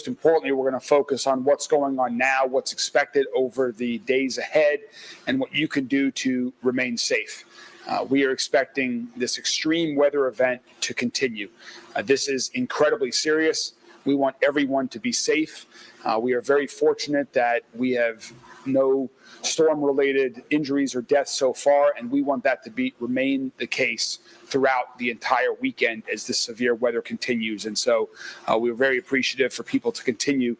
most importantly, we're going to focus on what's going on now, what's expected over the days ahead, and what you can do to remain safe. We are expecting this extreme weather event to continue. This is incredibly serious. We want everyone to be safe. We are very fortunate that we have no storm-related injuries or deaths so far, and we want that to remain the case throughout the entire weekend as the severe weather continues. And so we're very appreciative for people to continue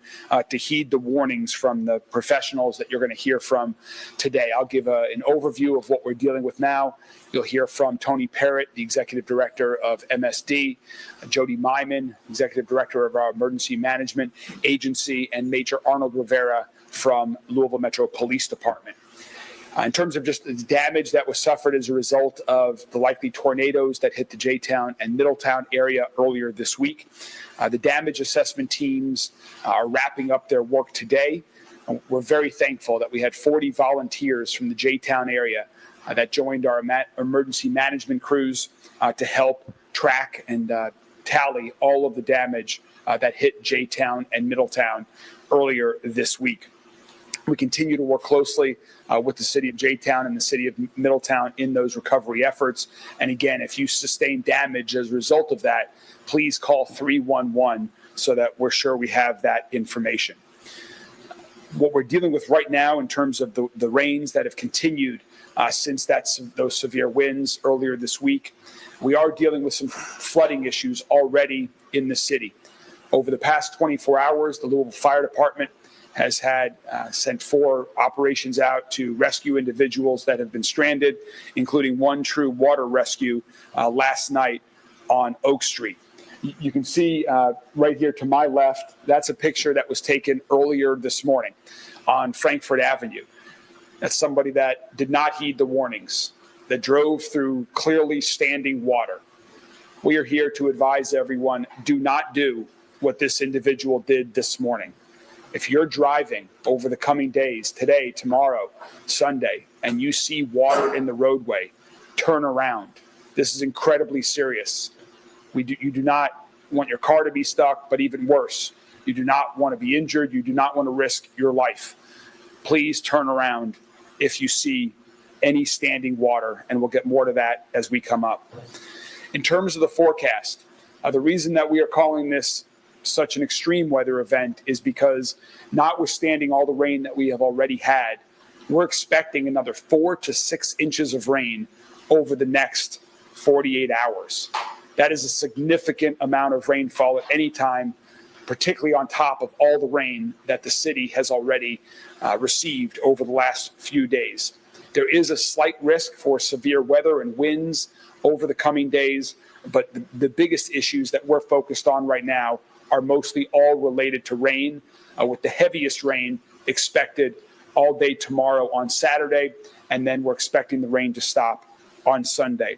to heed the warnings from the professionals that you're going to hear from today. I'll give an overview of what we're dealing with now. You'll hear from Tony Parrott, the Executive Director of MSD, Jody Myman, Executive Director of our Emergency Management Agency, and Major Arnold Rivera from Louisville Metro Police Department. In terms of just the damage that was suffered as a result of the likely tornadoes that hit the J-Town and Middletown area earlier this week, the damage assessment teams are wrapping up their work today. We're very thankful that we had 40 volunteers from the J-Town area that joined our emergency management crews to help track and tally all of the damage that hit J-Town and Middletown earlier this week. We continue to work closely with the city of J-Town and the city of Middletown in those recovery efforts. And again, if you sustain damage as a result of that, please call 311 so that we're sure we have that information. What we're dealing with right now in terms of the rains that have continued since those severe winds earlier this week, we are dealing with some flooding issues already in the city. Over the past 24 hours, the Louisville Fire Department has sent 4 operations out to rescue individuals that have been stranded, including one true water rescue last night on Oak Street. You can see right here to my left, that's a picture that was taken earlier this morning on Frankfort Avenue. That's somebody that did not heed the warnings, that drove through clearly standing water. We are here to advise everyone, do not do what this individual did this morning. If you're driving over the coming days, today, tomorrow, Sunday, and you see water in the roadway, turn around. This is incredibly serious. You do not want your car to be stuck, but even worse, you do not want to be injured. You do not want to risk your life. Please turn around if you see any standing water, and we'll get more to that as we come up. In terms of the forecast, the reason that we are calling this such an extreme weather event is because, notwithstanding all the rain that we have already had, we're expecting another 4 to 6 inches of rain over the next 48 hours. That is a significant amount of rainfall at any time, particularly on top of all the rain that the city has already received over the last few days. There is a slight risk for severe weather and winds over the coming days, but the biggest issues that we're focused on right now are mostly all related to rain, with the heaviest rain expected all day tomorrow on Saturday, and then we're expecting the rain to stop on Sunday.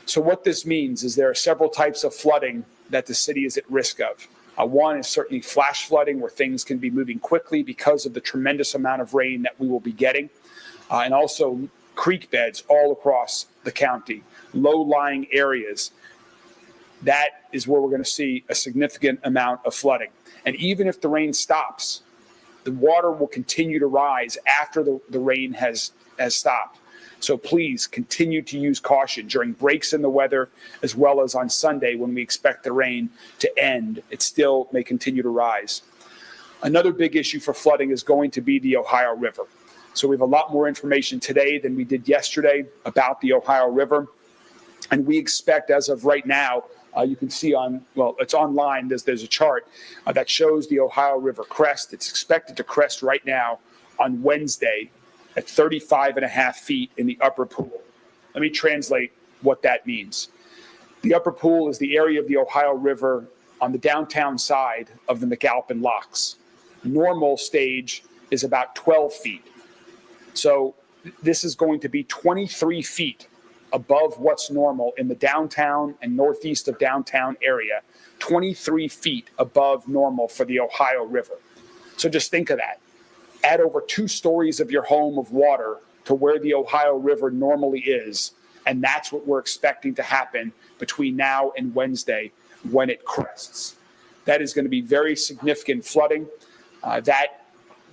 So what this means is there are several types of flooding that the city is at risk of. One is certainly flash flooding, where things can be moving quickly because of the tremendous amount of rain that we will be getting, and also creek beds all across the county, low-lying areas. That is where we're going to see a significant amount of flooding. And even if the rain stops, the water will continue to rise after the rain has stopped. So please continue to use caution during breaks in the weather, as well as on Sunday when we expect the rain to end. It still may continue to rise. Another big issue for flooding is going to be the Ohio River. So we have a lot more information today than we did yesterday about the Ohio River. And we expect, as of right now, you can see it's online, there's a chart that shows the Ohio River crest. It's expected to crest right now on Wednesday at 35.5 feet in the upper pool. Let me translate what that means. The upper pool is the area of the Ohio River on the downtown side of the McAlpin Locks. Normal stage is about 12 feet. So this is going to be 23 feet above what's normal in the downtown and northeast of downtown area, 23 feet above normal for the Ohio River. So just think of that. Add over 2 stories of your home of water to where the Ohio River normally is, and that's what we're expecting to happen between now and Wednesday when it crests. that is going to be very significant flooding.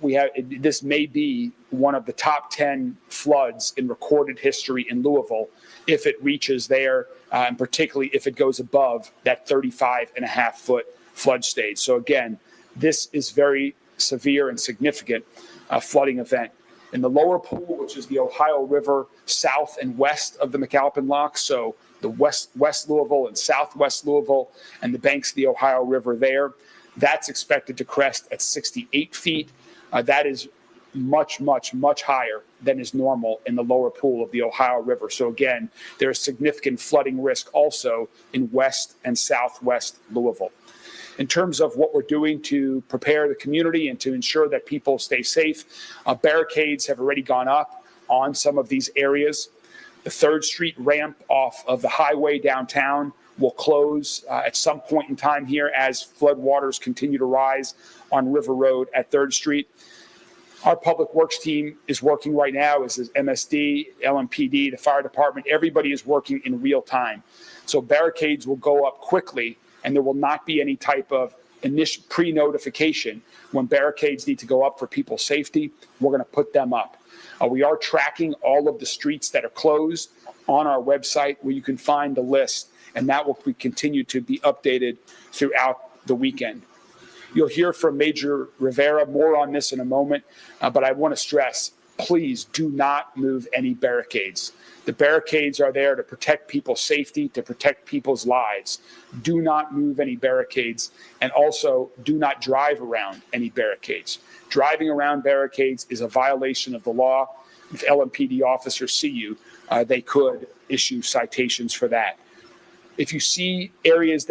This may be one of the top 10 floods in recorded history in Louisville if it reaches there, and particularly if it goes above that 35.5-foot flood stage. So again, this is very severe and significant flooding event. In the lower pool, which is the Ohio River south and west of the McAlpin Lock, so the West Louisville and Southwest Louisville and the banks of the Ohio River there, that's expected to crest at 68 feet. That is much, much, much higher than is normal in the lower pool of the Ohio River. So again, there's significant flooding risk also in West and Southwest Louisville. In terms of what we're doing to prepare the community and to ensure that people stay safe, barricades have already gone up on some of these areas. The 3rd Street ramp off of the highway downtown will close at some point in time here as flood waters continue to rise on River Road at 3rd Street. Our public works team is working right now, as is MSD, LMPD, the fire department. Everybody is working in real time. So barricades will go up quickly, and there will not be any type of initial pre-notification. When barricades need to go up for people's safety, we're going to put them up. We are tracking all of the streets that are closed on our website, where you can find the list, and that will continue to be updated throughout the weekend. You'll hear from Major Rivera more on this in a moment, but I want to stress, please do not move any barricades. The barricades are there to protect people's safety, to protect people's lives. Do not move any barricades, and also do not drive around any barricades. Driving around barricades is a violation of the law. If LMPD officers see you, they could issue citations for that. If you see areas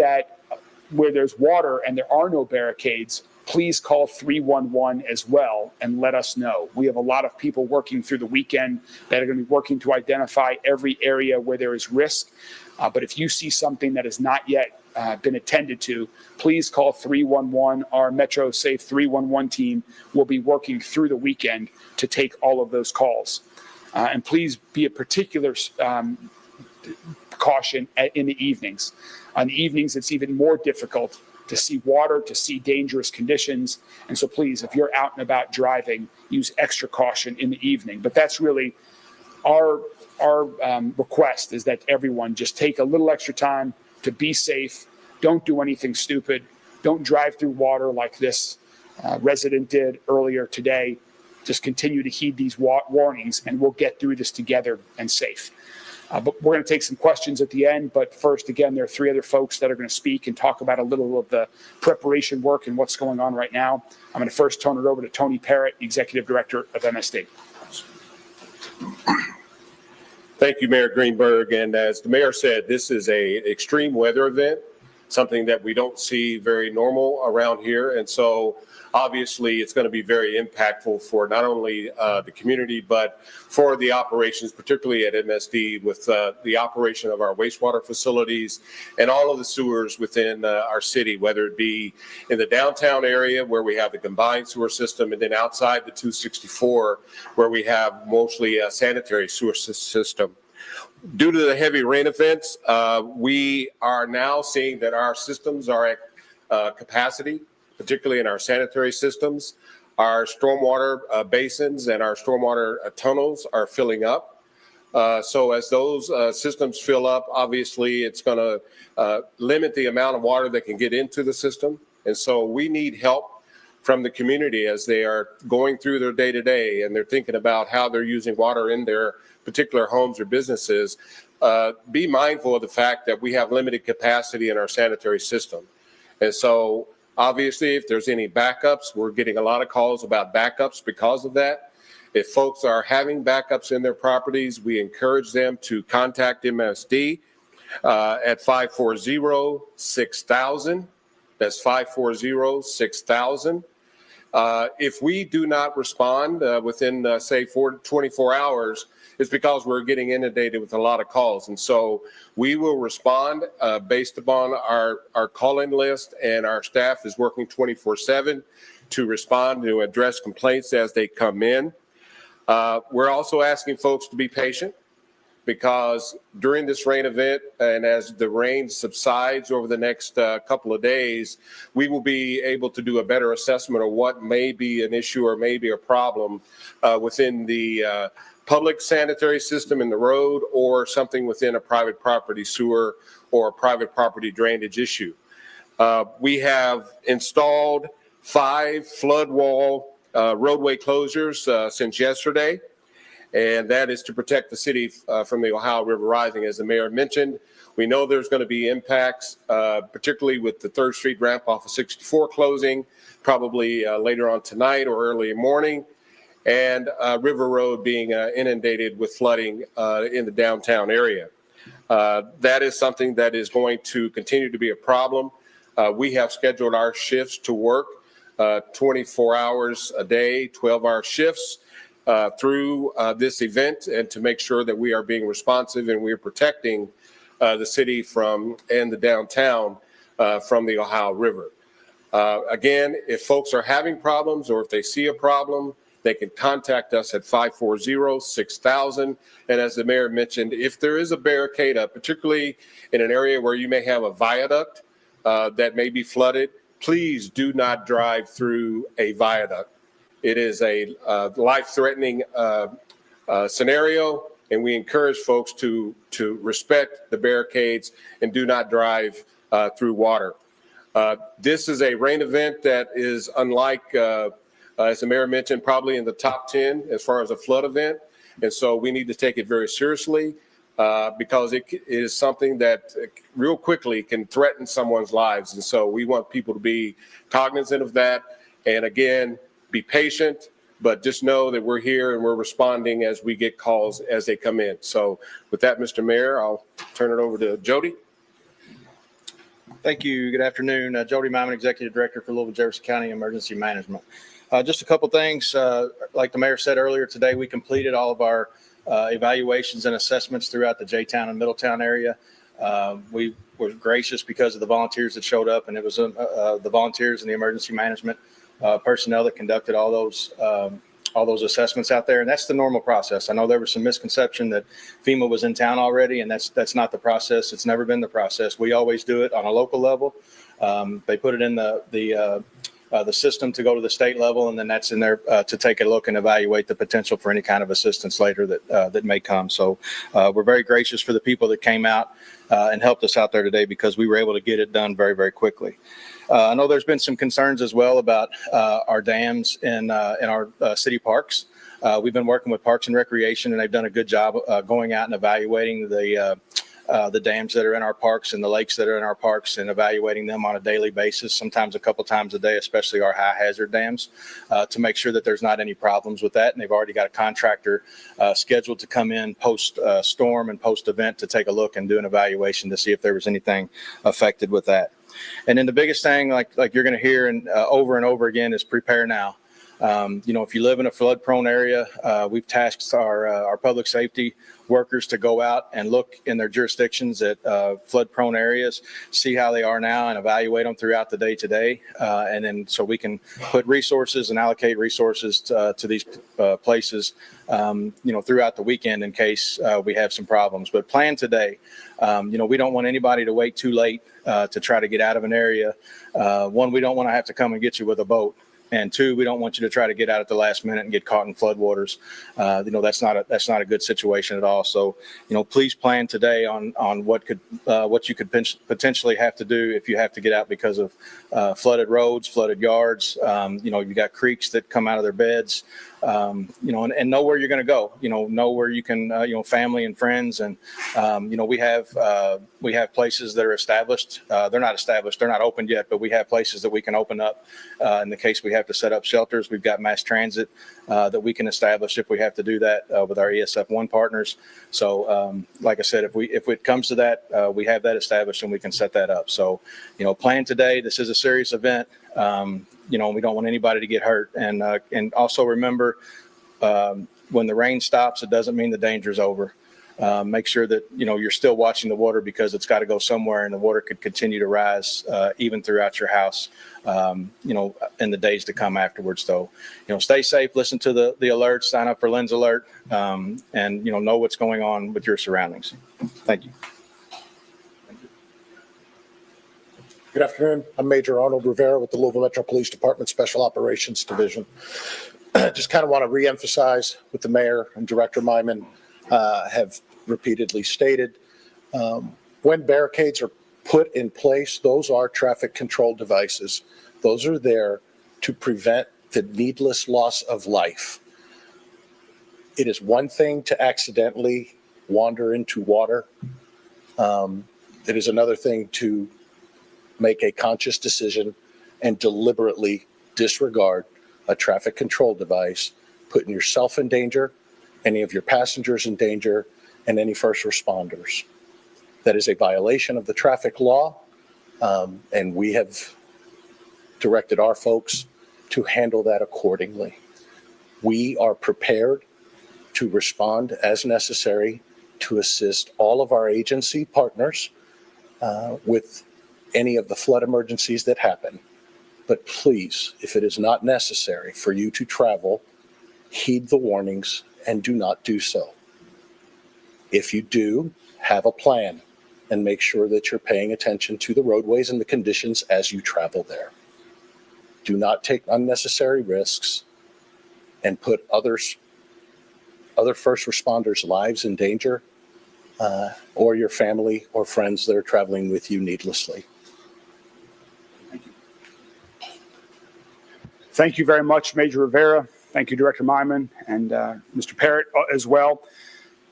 where there's water and there are no barricades, please call 311 as well and let us know. We have a lot of people working through the weekend that are going to be working to identify every area where there is risk. But if you see something that has not yet been attended to, please call 311. Our Metro Safe 311 team will be working through the weekend to take all of those calls. And please be a particular caution in the evenings. On the evenings, it's even more difficult to see water, to see dangerous conditions. And so please, if you're out and about driving, use extra caution in the evening. But that's really our request, is that everyone just take a little extra time to be safe. Don't do anything stupid. Don't drive through water like this resident did earlier today. Just continue to heed these warnings, and we'll get through this together and safe. But we're going to take some questions at the end. But first, again, there are 3 other folks that are going to speak and talk about a little of the preparation work and what's going on right now. I'm going to first turn it over to Tony Parrott, Executive Director of MSD. Thank you, Mayor Greenberg. And as the mayor said, this is an extreme weather event, something that we don't see very normal around here. And so obviously it's going to be very impactful for not only the community, but for the operations, particularly at MSD, with the operation of our wastewater facilities and all of the sewers within our city, whether it be in the downtown area where we have the combined sewer system, and then outside the 264 where we have mostly a sanitary sewer system. Due to the heavy rain events, we are now seeing that our systems are at capacity, particularly in our sanitary systems. Our stormwater basins and our stormwater tunnels are filling up. So as those systems fill up, obviously it's going to limit the amount of water that can get into the system. And so we need help from the community as they are going through their day-to-day and they're thinking about how they're using water in their particular homes or businesses. Be mindful of the fact that we have limited capacity in our sanitary system. And so obviously, if there's any backups, we're getting a lot of calls about backups because of that. If folks are having backups in their properties, we encourage them to contact MSD at 540-6000. That's 540-6000. If we do not respond within, say, 24 hours, it's because we're getting inundated with a lot of calls. And so we will respond based upon our call-in list, and our staff is working 24/7 to respond to address complaints as they come in. We're also asking folks to be patient, because during this rain event and as the rain subsides over the next couple of days, we will be able to do a better assessment of what may be an issue or maybe a problem within the public sanitary system in the road or something within a private property sewer or a private property drainage issue. We have installed 5 flood wall roadway closures since yesterday, and that is to protect the city from the Ohio River rising. As the mayor mentioned, we know there's going to be impacts, particularly with the 3rd Street ramp off of 64 closing, probably later on tonight or early morning, and River Road being inundated with flooding in the downtown area. That is something that is going to continue to be a problem. We have scheduled our shifts to work 24 hours a day, 12-hour shifts through this event, and to make sure that we are being responsive and we are protecting the city from and the downtown from the Ohio River. Again, if folks are having problems or if they see a problem, they can contact us at 540-6000. And as the mayor mentioned, if there is a barricade up, particularly in an area where you may have a viaduct that may be flooded, please do not drive through a viaduct. It is a life-threatening scenario, and we encourage folks to respect the barricades and do not drive through water. This is a rain event that is unlike, as the mayor mentioned, probably in the top 10 as far as a flood event. And so we need to take it very seriously because it is something that real quickly can threaten someone's lives. And so we want people to be cognizant of that. And again, be patient, but just know that we're here and we're responding as we get calls as they come in. So with that, Mr. Mayor, I'll turn it over to Jody. Thank you. Good afternoon. Jody Myman, Executive Director for Louisville Jefferson County Emergency Management. Just a couple things. Like the mayor said earlier today, we completed all of our evaluations and assessments throughout the J-Town and Middletown area. We were gracious because of the volunteers that showed up, and it was the volunteers and the emergency management personnel that conducted all those assessments out there. And that's the normal process. I know there was some misconception that FEMA was in town already, and that's not the process. It's never been the process. We always do it on a local level. They put it in the system to go to the state level, and then that's in there to take a look and evaluate the potential for any kind of assistance later that may come. So we're very gracious for the people that came out and helped us out there today, because we were able to get it done very, very quickly. I know there's been some concerns as well about our dams in our city parks. We've been working with Parks and Recreation, and they've done a good job going out and evaluating the dams that are in our parks and the lakes that are in our parks, and evaluating them on a daily basis, sometimes a couple times a day, especially our high hazard dams, to make sure that there's not any problems with that. And they've already got a contractor scheduled to come in post storm and post event to take a look and do an evaluation to see if there was anything affected with that. And then the biggest thing, like you're going to hear over and over again, is prepare now. If you live in a flood prone area, we've tasked our public safety workers to go out and look in their jurisdictions at flood prone areas, see how they are now, and evaluate them throughout the day today. And then so we can put resources and allocate resources to these places, throughout the weekend in case we have some problems. But plan today. We don't want anybody to wait too late to try to get out of an area. One, we don't want to have to come and get you with a boat. And two, we don't want you to try to get out at the last minute and get caught in floodwaters. That's not a good situation at all. So, please plan today on what you could potentially have to do if you have to get out because of flooded roads, flooded yards. You've got creeks that come out of their beds. And know where you're going to go. Know where you can, family and friends, and we have places that are established. They're not established. They're not opened yet, but we have places that we can open up in the case we have to set up shelters. We've got mass transit that we can establish if we have to do that with our ESF1 partners. So, like I said, if it comes to that, we have that established and we can set that up. So, plan today. This is a serious event. We don't want anybody to get hurt. And also remember, when the rain stops, it doesn't mean the danger's over. make sure that, you're still watching the water because it's got to go somewhere and the water could continue to rise even throughout your house, in the days to come afterwards. So, stay safe, listen to the alerts, sign up for Lens Alert, and, know what's going on with your surroundings. Thank you. Good afternoon. I'm Major Arnold Rivera with the Louisville Metro Police Department Special Operations Division. Just kind of want to reemphasize what the mayor and Director Myman have repeatedly stated. When barricades are put in place, those are traffic control devices. Those are there to prevent the needless loss of life. It is one thing to accidentally wander into water. It is another thing to make a conscious decision and deliberately disregard a traffic control device, putting yourself in danger, any of your passengers in danger, and any first responders. That is a violation of the traffic law, and we have directed our folks to handle that accordingly. We are prepared to respond as necessary to assist all of our agency partners with any of the flood emergencies that happen. But please, if it is not necessary for you to travel, heed the warnings and do not do so. If you do, have a plan and make sure that you're paying attention to the roadways and the conditions as you travel there. Do not take unnecessary risks and put other first responders' lives in danger, or your family or friends that are traveling with you needlessly. Thank you very much, Major Rivera. Thank you, Director Myman, and Mr. Parrott as well.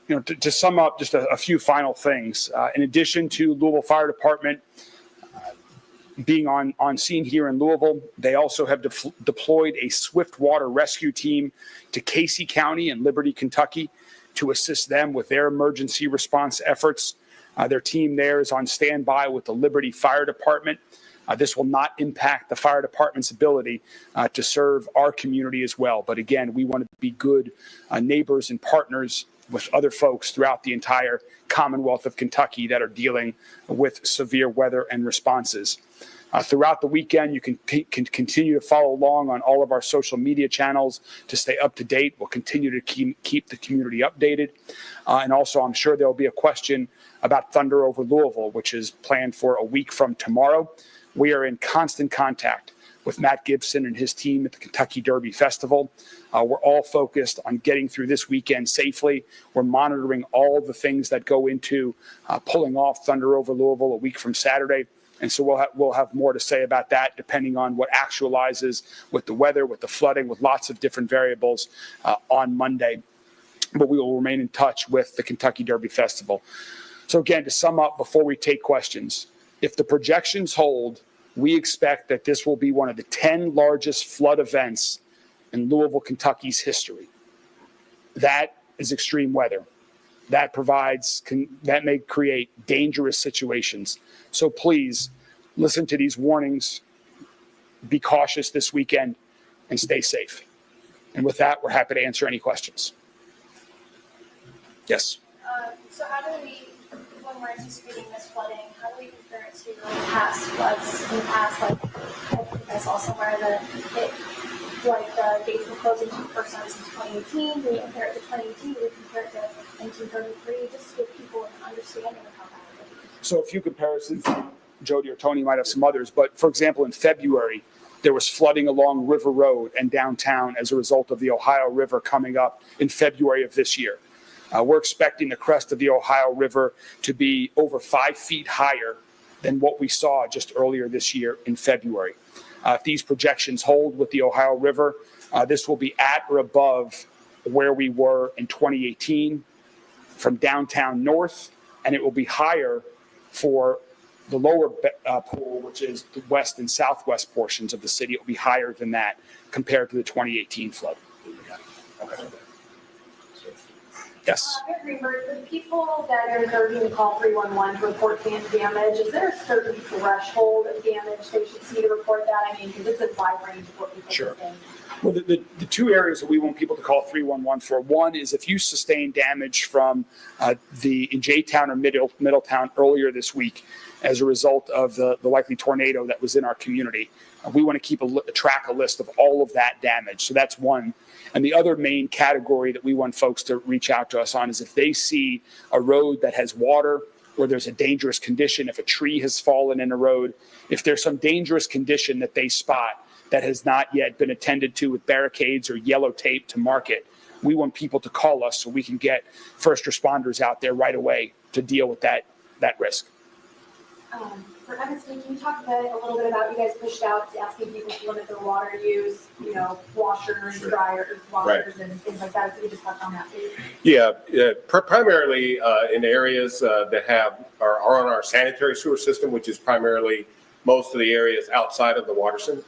To sum up just a few final things. In addition to Louisville Fire Department being on scene here in Louisville, they also have deployed a swift water rescue team to Casey County and Liberty, Kentucky, to assist them with their emergency response efforts. Their team there is on standby with the Liberty Fire Department. This will not impact the fire department's ability to serve our community as well. But again, we want to be good neighbors and partners with other folks throughout the entire Commonwealth of Kentucky that are dealing with severe weather and responses. Throughout the weekend, you can continue to follow along on all of our social media channels to stay up to date. We'll continue to keep the community updated. And also, I'm sure there'll be a question about Thunder over Louisville, which is planned for a week from tomorrow. We are in constant contact with Matt Gibson and his team at the Kentucky Derby Festival. We're all focused on getting through this weekend safely. We're monitoring all of the things that go into pulling off Thunder over Louisville a week from Saturday. And so we'll have more to say about that depending on what actualizes with the weather, with the flooding, with lots of different variables on Monday. But we will remain in touch with the Kentucky Derby Festival. So again, to sum up before we take questions, if the projections hold, we expect that this will be one of the 10 largest flood events in Louisville, Kentucky's history. That is extreme weather. That may create dangerous situations. So please listen to these warnings, be cautious this weekend, and stay safe. And with that, we're happy to answer any questions. Yes. So how do we, when we're anticipating this flooding, how do we compare it to past floods in the past? Like, I think I saw somewhere that the gates were closing for the first time since 2018. Do we compare it to 2018? Do we compare it to 1933? Just to give people an understanding of how that would be. So a few comparisons. Jody or Tony might have some others. But for example, in February, there was flooding along River Road and downtown as a result of the Ohio River coming up in February of this year. We're expecting the crest of the Ohio River to be over 5 feet higher than what we saw just earlier this year in February. If these projections hold with the Ohio River, this will be at or above where we were in 2018 from downtown north, and it will be higher for the lower pool, which is the west and southwest portions of the city. It will be higher than that compared to the 2018 flood. Yes. Mayor Greenberg, for the people that are encouraging to call 311 to report damage, is there a certain threshold of damage they should see to report that? I mean, because it's a wide range of what people Sure. think. Well, the two areas that we want people to call 311 for, one is if you sustain damage from in J-Town or Middletown earlier this week as a result of the likely tornado that was in our community, we want to keep a list of all of that damage. So that's one. And the other main category that we want folks to reach out to us on is if they see a road that has water or there's a dangerous condition, if a tree has fallen in a road, if there's some dangerous condition that they spot that has not yet been attended to with barricades or yellow tape to mark it, we want people to call us so we can get first responders out there right away to deal with that risk. For MSD, can you talk a little bit about, you guys pushed out asking people to limit their water use, washers, dryers, washers, and things like that. If you could just touch on that, please. Yeah, primarily in areas that are on our sanitary sewer system, which is primarily most of the areas outside of the Waterson.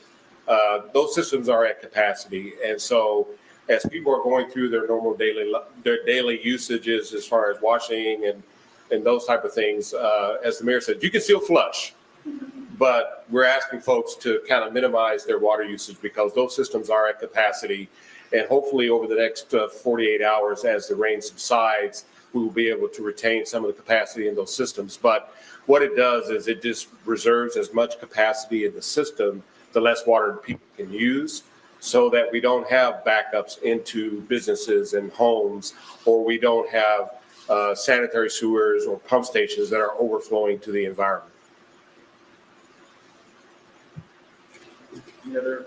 Those systems are at capacity, and so as people are going through their normal daily usages as far as washing and those type of things, as the mayor said, you can still flush, but we're asking folks to kind of minimize their water usage because those systems are at capacity, and hopefully over the next 48 hours, as the rain subsides, we will be able to retain some of the capacity in those systems. But what it does is it just reserves as much capacity in the system, the less water people can use, so that we don't have backups into businesses and homes, or we don't have sanitary sewers or pump stations that are overflowing to the environment. Any other?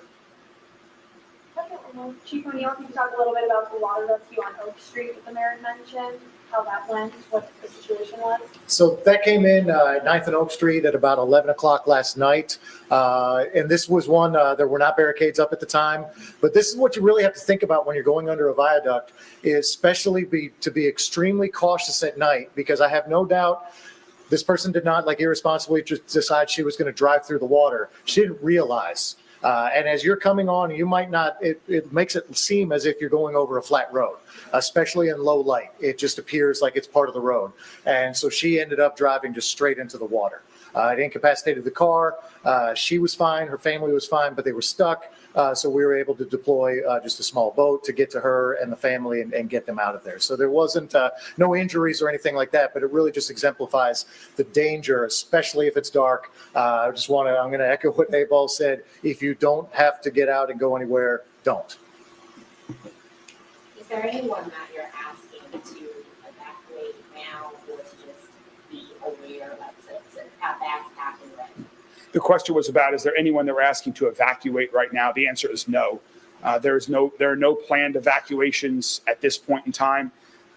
Chief O'Neill, can you talk a little bit about the water rescue on Oak Street that the mayor mentioned, how that went, what the situation was? So that came in 9th and Oak Street at about 11 o'clock last night. And this was one, there were not barricades up at the time. But this is what you really have to think about when you're going under a viaduct, is especially to be extremely cautious at night, because I have no doubt this person did not irresponsibly just decide she was going to drive through the water. She didn't realize. And as you're coming on, you might not, it makes it seem as if you're going over a flat road, especially in low light. It just appears like it's part of the road. And so she ended up driving just straight into the water. It incapacitated the car. She was fine. Her family was fine, but they were stuck. So we were able to deploy just a small boat to get to her and the family and get them out of there. So there wasn't no injuries or anything like that, but it really just exemplifies the danger, especially if it's dark. I'm going to echo what Dave Ball said. If you don't have to get out and go anywhere, don't. Is there anyone that you're asking to evacuate now, or to just be aware, to have that happen right now? The question was about, is there anyone that we're asking to evacuate right now? The answer is no. There are no planned evacuations at this point in time.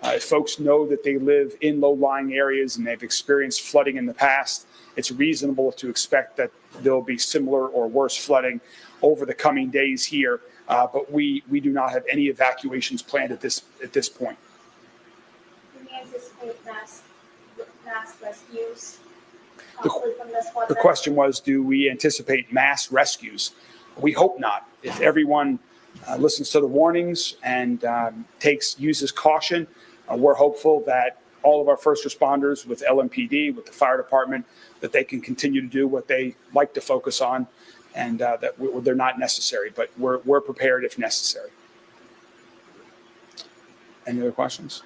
If folks know that they live in low-lying areas and they've experienced flooding in the past, it's reasonable to expect that there'll be similar or worse flooding over the coming days here. But we do not have any evacuations planned at this point. Do we anticipate mass rescues? The- From this weather? The question was, do we anticipate mass rescues? We hope not. If everyone listens to the warnings and uses caution, we're hopeful that all of our first responders with LMPD, with the fire department, that they can continue to do what they like to focus on, and that they're not necessary, but we're prepared if necessary. Any other questions?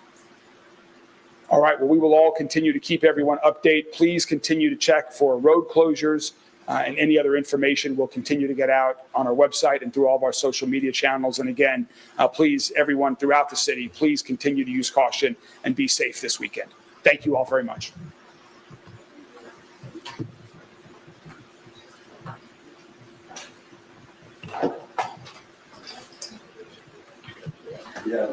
All right, well, we will all continue to keep everyone updated. Please continue to check for road closures and any other information we'll continue to get out on our website and through all of our social media channels. And again, please, everyone throughout the city, please continue to use caution and be safe this weekend. Thank you all very much. Yeah.